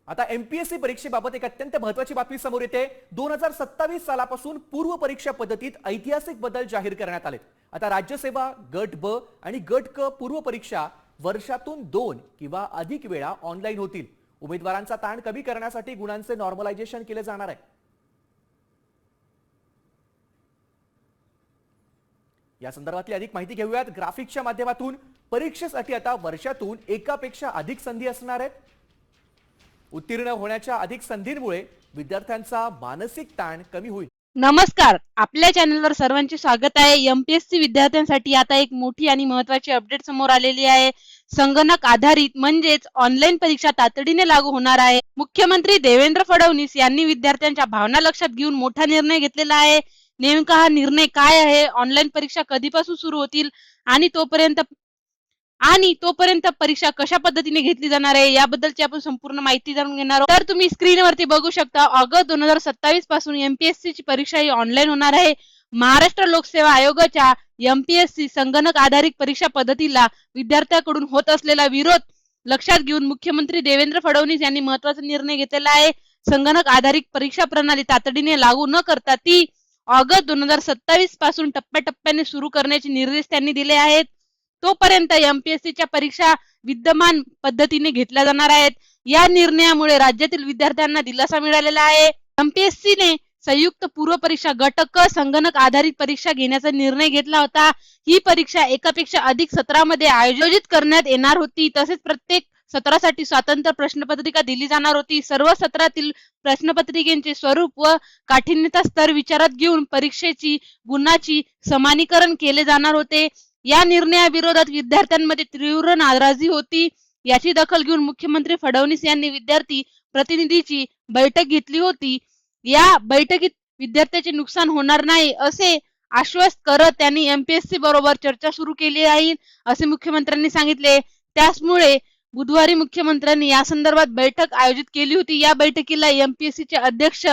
आता एमपीएससी परीक्षेबाबत एक अत्यंत महत्त्वाची बातमी समोर येते। 2027 सालापासून पूर्व परीक्षा पद्धतीत ऐतिहासिक बदल जाहीर करण्यात आलेत। आता राज्यसेवा गट ब आणि गट क पूर्व परीक्षा वर्षातून 2 किंवा अधिक वेळा ऑनलाईन होतील। उमेदवारांचा ताण कमी करण्यासाठी गुणांचे नॉर्मलायझेशन केले जाणार आहे। या संदर्भातली अधिक माहिती घेऊयात ग्राफिक्सच्या माध्यमातून। परीक्षेसाठी आता वर्षातून एकापेक्षा अधिक संधी असणार आहेत। उत्तीर्ण होण्याच्या अधिक संधींमुळे विद्यार्थ्यांचा मानसिक ताण कमी होईल। नमस्कार, आपल्या चॅनलवर सर्वांचे स्वागत आहे। एमपीएससी विद्यार्थ्यांसाठी आता एक मोठी आणि महत्त्वाची अपडेट समोर आलेली आहे। संगणक आधारित म्हणजेच ऑनलाईन परीक्षा तातडीने लागू होणार आहे। मुख्यमंत्री देवेंद्र फडणवीस यांनी विद्यार्थ्यांच्या भावना लक्षात घेऊन मोठा निर्णय घेतलेला आहे। नेमका हा निर्णय काय आहे, ऑनलाईन परीक्षा कधीपासून सुरू होतील आणि तोपर्यंत परीक्षा कशा पद्धतीने घेतली जाणार आहे याबद्दलची आपण संपूर्ण माहिती जाणून घेणार आहोत। तर तुम्ही स्क्रीनवरती बघू शकता, ऑगस्ट 2027 पासून एमपीएससी ची परीक्षा ही ऑनलाईन होणार आहे। महाराष्ट्र लोकसेवा आयोगाच्या एमपीएससी संगणक आधारित परीक्षा पद्धतीला विद्यार्थ्यांकडून होत असलेला विरोध लक्षात घेऊन मुख्यमंत्री देवेंद्र फडणवीस यांनी महत्त्वाचा निर्णय घेतलेला आहे। संगणक आधारित परीक्षा प्रणाली तातडीने लागू न करता ती ऑगस्ट 2027 पासून टप्प्याटप्प्याने सुरू करण्याचे निर्देश त्यांनी दिले आहेत। तोपर्यंत एमपीएससीच्या परीक्षा विद्यमान पद्धतीने घेतल्या जाणार आहेत। या निर्णयामुळे राज्यातील विद्यार्थ्यांना दिलासा मिळालेला आहे। एमपीएससीने संयुक्त पूर्व परीक्षा गट क संगणक आधारित परीक्षा घेण्याचा निर्णय घेतला होता। ही परीक्षा एकापेक्षा अधिक सत्रामध्ये आयोजित करण्यात येणार होती। तसेच प्रत्येक सत्रासाठी स्वतंत्र प्रश्नपत्रिका दिली जाणार होती। सर्व सत्रातील प्रश्नपत्रिकेचे स्वरूप व काठिण्यता स्तर विचारात घेऊन परीक्षेची गुणाची समानीकरण केले जाणार होते। या निर्णयाविरोधात विद्यार्थ्यांमध्ये तीव्र नाराजी होती। याची दखल घेऊन मुख्यमंत्री फडणवीस यांनी विद्यार्थी प्रतिनिधीची बैठक घेतली होती। या बैठकीत विद्यार्थ्यांचे नुकसान होणार नाही असे आश्वस्त करत त्यांनी एमपीएससी बरोबर चर्चा सुरू केली आहे असे मुख्यमंत्र्यांनी सांगितले। त्यामुळे बुधवारी मुख्यमंत्र्यांनी या संदर्भात बैठक आयोजित केली होती। या बैठकीला एमपीएससीचे अध्यक्ष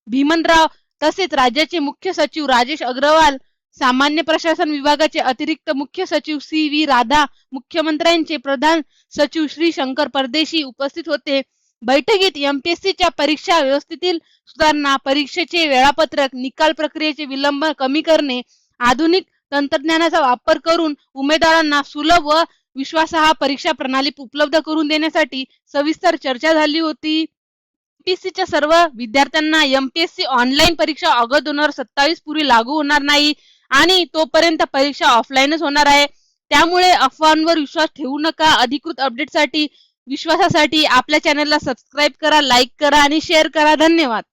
भीमनराव तसेच राज्याचे मुख्य सचिव राजेश अग्रवाल, सामान्य प्रशासन विभागाचे अतिरिक्त मुख्य सचिव सी.व्ही. राधा, मुख्यमंत्र्यांचे प्रधान सचिव श्री शंकर परदेशी उपस्थित होते। बैठकीत एमपीएससीच्या परीक्षा व्यवस्थेतील सुधारणा, परीक्षेचे वेळापत्रक, निकाल प्रक्रियेचे विलंब कमी करणे, आधुनिक तंत्रज्ञानाचा वापर करून उमेदवारांना सुलभ व विश्वासार्ह परीक्षा प्रणाली उपलब्ध करून देण्यासाठी सविस्तर चर्चा झाली होती। एमपीएससीच्या सर्व विद्यार्थ्यांना एमपीएससी ऑनलाईन परीक्षा ऑगस्ट 2027 पूर्वी लागू होणार नाही आणि तोपर्यंत परीक्षा ऑफलाईनच होणार आहे। त्यामुळे अफवांवर विश्वास ठेवू नका। अधिकृत अपडेटसाठी विश्वासासाठी आपल्या चॅनलला सबस्क्राईब करा, लाईक करा आणि शेअर करा। धन्यवाद।